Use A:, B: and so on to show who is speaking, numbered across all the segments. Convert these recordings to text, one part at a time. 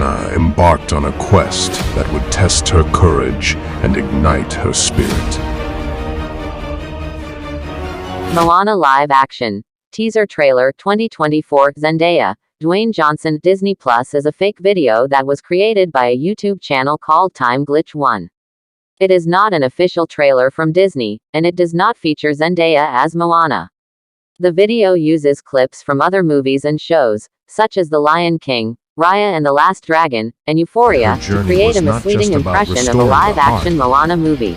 A: Moana embarked on a quest that would test her courage and ignite her spirit.
B: Moana Live Action Teaser Trailer 2024 Zendaya, Dwayne Johnson. Disney Plus is a fake video that was created by a YouTube channel called Time Glitch 1. It is not an official trailer from Disney, and it does not feature Zendaya as Moana. The video uses clips from other movies and shows, such as The Lion King, Raya and the Last Dragon, and Euphoria, to create a misleading impression of a live-action Moana movie.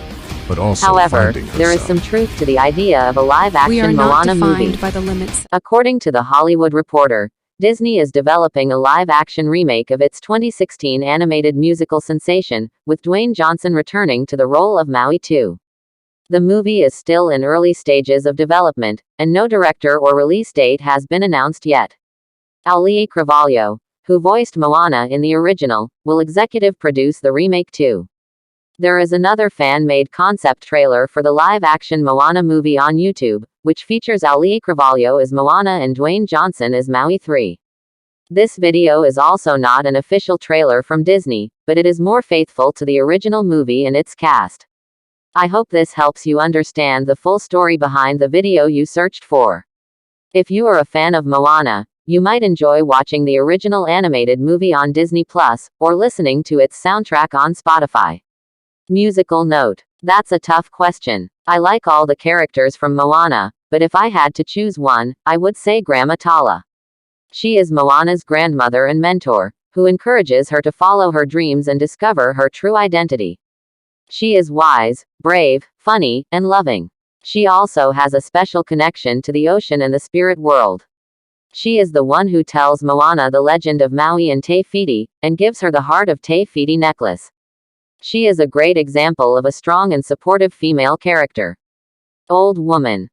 B: However, there is some truth to the idea of a live-action Moana movie.
C: By the limits.
B: According to The Hollywood Reporter, Disney is developing a live-action remake of its 2016 animated musical sensation, with Dwayne Johnson returning to the role of Maui too. The movie is still in early stages of development, and no director or release date has been announced yet. Auli'i Cravalho, who voiced Moana in the original, will executive produce the remake too. There is another fan-made concept trailer for the live-action Moana movie on YouTube, which features Auli'i Cravalho as Moana and Dwayne Johnson as Maui 3. This video is also not an official trailer from Disney, but it is more faithful to the original movie and its cast. I hope this helps you understand the full story behind the video you searched for. If you are a fan of Moana, you might enjoy watching the original animated movie on Disney Plus, or listening to its soundtrack on Spotify. Musical note. That's a tough question. I like all the characters from Moana, but if I had to choose one, I would say Grandma Tala. She is Moana's grandmother and mentor, who encourages her to follow her dreams and discover her true identity. She is wise, brave, funny, and loving. She also has a special connection to the ocean and the spirit world. She is the one who tells Moana the legend of Maui and Te Fiti, and gives her the heart of Te Fiti necklace. She is a great example of a strong and supportive female character. Old woman.